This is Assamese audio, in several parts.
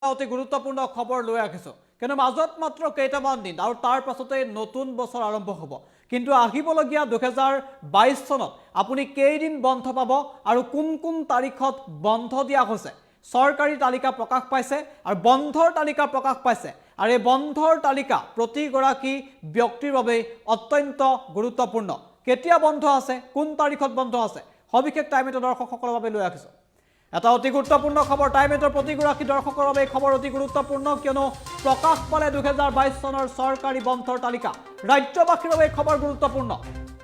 অতি গুৰুত্বপূৰ্ণ খবৰ লৈ আহিছো কিন্তু মাজত মাত্ৰ কেইটামান দিন আৰু তাৰ পাছতে নতুন বছৰ আৰম্ভ হ'ব কিন্তু আহিবলগীয়া 2022 চনত আপুনি কেইদিন বন্ধ পাব আৰু কোন কোন তাৰিখত বন্ধ দিয়া হৈছে চৰকাৰী তালিকা প্ৰকাশ পাইছে আৰু বন্ধৰ তালিকা প্ৰকাশ পাইছে আৰু এই বন্ধৰ তালিকা প্ৰতিগৰাকী ব্যক্তিৰ বাবে অত্যন্ত গুৰুত্বপূৰ্ণ কেতিয়া বন্ধ আছে কোন তাৰিখত বন্ধ আছে সবিশেষ টাইমেটৰ দৰ্শকসকলৰ বাবে লৈ আহিছো এটা অতি গুৰুত্বপূৰ্ণ খবৰ টাইমেটৰ প্ৰতিগৰাকী দৰ্শকৰ বাবে খবৰ অতি গুৰুত্বপূৰ্ণ কিয়নো প্ৰকাশ পালে 2022 চনৰ চৰকাৰী বন্ধৰ তালিকা ৰাজ্যবাসীৰ বাবে খবৰ গুৰুত্বপূৰ্ণ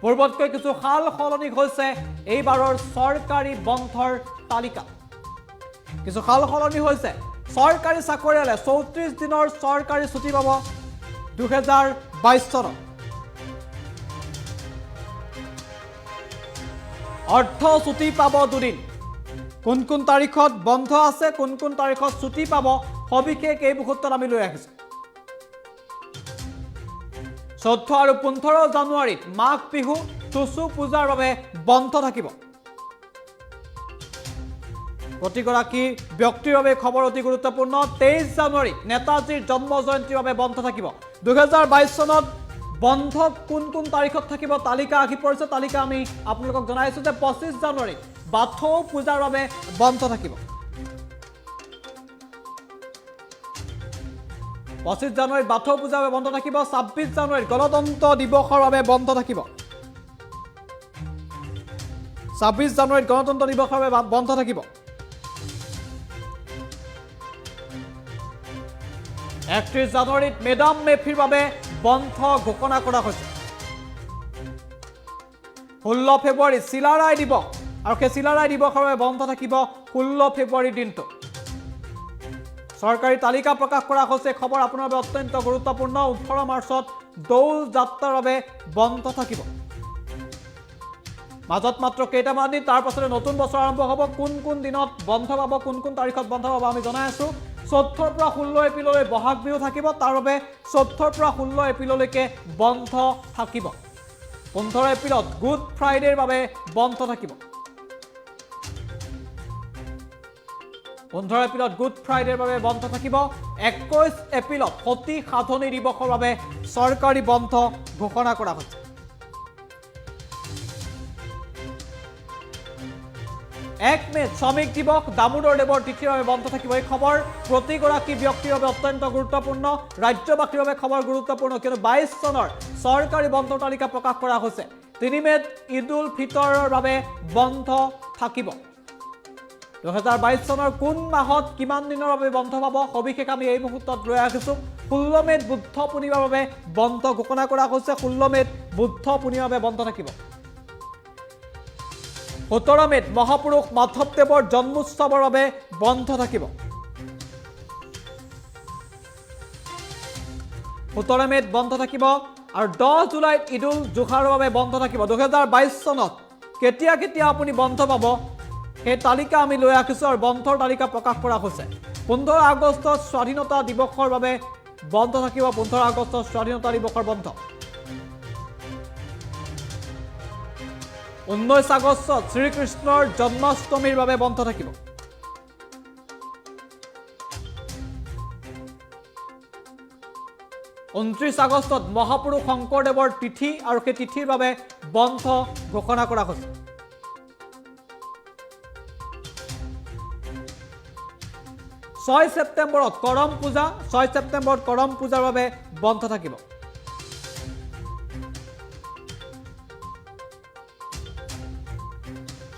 পূৰ্বতকৈ কিছু হাল সলনি হৈছে এইবাৰৰ চৰকাৰী বন্ধৰ তালিকা কিছু হাল সলনি হৈছে চৰকাৰী চাকৰিয়ালে 34 দিনৰ চৰকাৰী ছুটি পাব 2022 চনত অৰ্থ ছুটি পাব দুদিন কোন কোন তাৰিখত বন্ধ আছে কোন কোন তাৰিখত ছুটি পাব সবিশেষ এই মুহূৰ্তত আমি লৈ আহিছো 14 আৰু 15 জানুৱাৰীত মাঘ বিহু টুসু পূজাৰ বাবে বন্ধ থাকিব প্ৰতিগৰাকী ব্যক্তিৰ বাবে খবৰ অতি গুৰুত্বপূৰ্ণ 23 জানুৱাৰীত নেতাজীৰ জন্ম জয়ন্তীৰ বাবে বন্ধ থাকিব 2022 চনত বন্ধ কোন কোন তাৰিখত থাকিব তালিকা আহি পৰিছে তালিকা আমি আপোনালোকক জনাইছো যে 25 জানুৱাৰীত বাথৌ পূজাৰ বাবে বন্ধ থাকিব 25 জানুৱাৰীত বাথৌ পূজাৰ বাবে বন্ধ থাকিব 26 জানুৱাৰীত গণতন্ত্ৰ দিৱসৰ বাবে বন্ধ থাকিব 26 জানুৱাৰীত গণতন্ত্ৰ দিৱসৰ বাবে বন্ধ থাকিব 31 জানুৱাৰীত মেডাম মেফিৰ বাবে বন্ধ ঘোষণা কৰা হৈছে 16 ফেব্ৰুৱাৰীত চিলাৰায় দিৱস আৰু সেই চিলাৰায় দিৱসৰ বাবে বন্ধ থাকিব 16 ফেব্ৰুৱাৰীৰ দিনটো চৰকাৰী তালিকা প্ৰকাশ কৰা হৈছে খবৰ আপোনাৰ বাবে অত্যন্ত গুৰুত্বপূৰ্ণ 18 মাৰ্চত দৌল যাত্ৰাৰ বাবে বন্ধ থাকিব মাজত মাত্ৰ কেইটামান দিন তাৰ পাছতে নতুন বছৰ আৰম্ভ হ'ব কোন কোন দিনত বন্ধ পাব কোন কোন তাৰিখত বন্ধ পাব আমি জনাই আছো 14 পৰা 16 এপ্ৰিললৈ বহাগ বিহু থাকিব তাৰ বাবে 14 পৰা 16 এপ্ৰিললৈকে বন্ধ থাকিব 15 এপ্ৰিলত গুড ফ্ৰাইডেৰ বাবে বন্ধ থাকিব 15 এপ্ৰিলত গুড ফ্ৰাইডেৰ বাবে বন্ধ থাকিব 21 এপ্ৰিলত সতী সাধনী দিৱসৰ বাবে চৰকাৰী বন্ধ ঘোষণা কৰা হৈছে 1 মে শ্ৰমিক দিৱস দামোদৰ দেৱৰ তিথিৰ বাবে বন্ধ থাকিব এই খবৰ প্ৰতিগৰাকী ব্যক্তিৰ বাবে অত্যন্ত গুৰুত্বপূৰ্ণ ৰাজ্যবাসীৰ বাবে খবৰ গুৰুত্বপূৰ্ণ কিয়নো 22 চনৰ চৰকাৰী বন্ধৰ তালিকা প্ৰকাশ কৰা হৈছে 3 মেত ঈদ উল ফিতৰৰ বাবে বন্ধ থাকিব 2022 চনৰ কোন মাহত কিমান দিনৰ বাবে বন্ধ পাব সবিশেষ আমি এই মুহূৰ্তত লৈ আহিছো 16 মেত বুদ্ধ পূৰ্ণিমাৰ বাবে বন্ধ ঘোষণা কৰা হৈছে 16 মেত বুদ্ধ পূৰ্ণিমাৰ বাবে বন্ধ থাকিব 17 মেত মহাপুৰুষ মাধৱদেৱৰ জন্মোৎসৱৰ বাবে বন্ধ থাকিব 17 মেত বন্ধ থাকিব আৰু 10 জুলাইত ঈদ উল জুহাৰ বাবে বন্ধ থাকিব 2022 চনত কেতিয়া কেতিয়া আপুনি বন্ধ পাব এই তালিকা আমি লৈ আহিছো আৰু বন্ধৰ তালিকা প্ৰকাশ কৰা হৈছে 15 আগষ্টত স্বাধীনতা দিৱসৰ বাবে বন্ধ থাকিব 15 আগষ্টত স্বাধীনতা দিৱসৰ বন্ধ 19 আগষ্টত শ্ৰীকৃষ্ণৰ জন্মাষ্টমীৰ বাবে বন্ধ থাকিব 29 আগষ্টত মহাপুৰুষ শংকৰদেৱৰ তিথি আৰু সেই তিথিৰ বাবে বন্ধ ঘোষণা কৰা হৈছে 6 ছেপ্টেম্বৰত কৰম পূজা 6 ছেপ্টেম্বৰত কৰম পূজাৰ বাবে বন্ধ থাকিব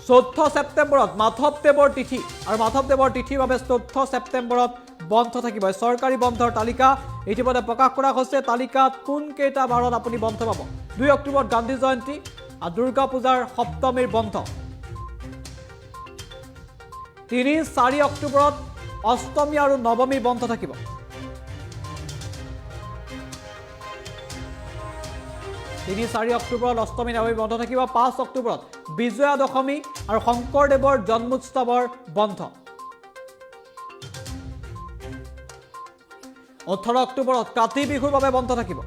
14 ছেপ্টেম্বৰত মাধৱদেৱৰ তিথি আৰু মাধৱদেৱৰ তিথিৰ বাবে 14 ছেপ্টেম্বৰত বন্ধ থাকিব চৰকাৰী বন্ধৰ তালিকা ইতিমধ্যে প্ৰকাশ কৰা হৈছে তালিকাত কোন কেইটা বাৰত আপুনি বন্ধ পাব 2 অক্টোবৰত গান্ধী জয়ন্তী আৰু দুৰ্গা পূজাৰ সপ্তমীৰ বন্ধ 3-4 অক্টোবৰত অষ্টমী আৰু নৱমীৰ বন্ধ থাকিব 3-4 অক্টোবৰত অষ্টমী নৱমী বন্ধ থাকিব 5 অক্টোবৰত বিজয়া দশমী আৰু শংকৰদেৱৰ জন্মোৎসৱৰ বন্ধ 18 অক্টোবৰত কাতি বিহুৰ বাবে বন্ধ থাকিব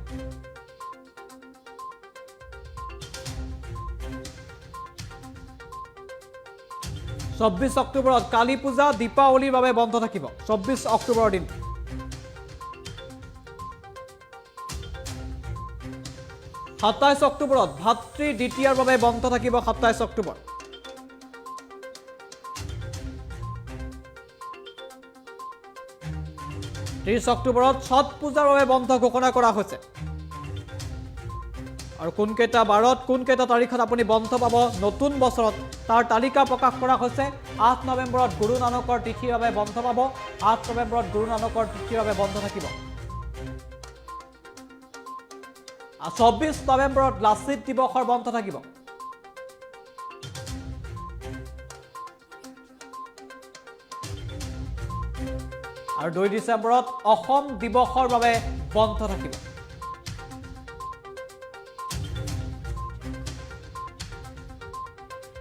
24 অক্টোবৰত কালী পূজা দীপাৱলীৰ বাবে বন্ধ থাকিব 24 অক্টোবৰৰ দিন 27 অক্টোবৰত ভাতৃ দ্বিতীয়াৰ বাবে বন্ধ থাকিব 27 অক্টোবৰ 30 অক্টোবৰত ছট পূজাৰ বাবে বন্ধ ঘোষণা কৰা হৈছে আৰু কোনকেইটা বাৰত কোনকেইটা তাৰিখত আপুনি বন্ধ পাব নতুন বছৰত তাৰ তালিকা প্ৰকাশ কৰা হৈছে 8 নৱেম্বৰত গুৰু নানকৰ তিথিৰ বাবে বন্ধ পাব 8 নৱেম্বৰত গুৰু নানকৰ তিথিৰ বাবে বন্ধ থাকিব 24 নৱেম্বৰত লাচিত দিৱসৰ বন্ধ থাকিব আৰু 2 ডিচেম্বৰত অসম দিৱসৰ বাবে বন্ধ থাকিব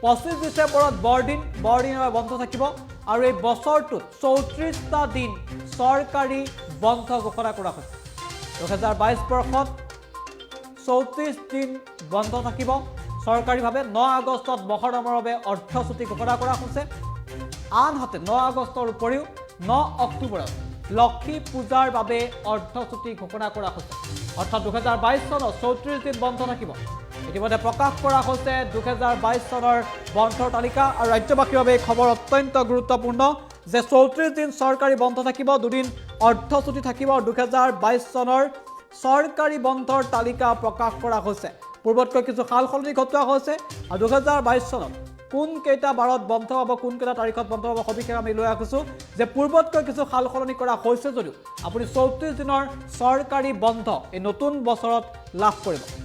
25 ডিচেম্বৰত বৰদিনৰ বন্ধ থাকিব আৰু এই বছৰটোত 34টা দিন চৰকাৰী বন্ধ ঘোষণা কৰা হৈছে 2022 বৰ্ষত 34 দিন বন্ধ থাকিব চৰকাৰীভাৱে 9 আগষ্টত মহৰমৰ বাবে অৰ্থছুটি ঘোষণা কৰা হৈছে আনহাতে 9 আগষ্টৰ উপৰিও 9 অক্টোবৰত লক্ষ্মী পূজাৰ বাবে অৰ্থছুটি ঘোষণা কৰা হৈছে অৰ্থাৎ 2022 চনত 34 দিন বন্ধ থাকিব ইতিমধ্যে প্ৰকাশ কৰা হৈছে 2022 চনৰ বন্ধৰ তালিকা আৰু ৰাজ্যবাসীৰ বাবে এই খবৰ অত্যন্ত গুৰুত্বপূৰ্ণ যে 34 দিন চৰকাৰী বন্ধ থাকিব দুদিন অৰ্থছুটি থাকিব 2022 চনৰ চৰকাৰী বন্ধৰ তালিকা প্ৰকাশ কৰা হৈছে পূৰ্বতকৈ কিছু সালসলনি ঘটোৱা হৈছে আৰু 2022 চনত কোনকেইটা বাৰত বন্ধ পাব কোনকেইটা তাৰিখত বন্ধ পাব সবিশেষ আমি লৈ আহিছোঁ যে পূৰ্বতকৈ কিছু সালসলনি কৰা হৈছে যদিও আপুনি 34 দিনৰ চৰকাৰী বন্ধ এই নতুন বছৰত লাভ কৰিব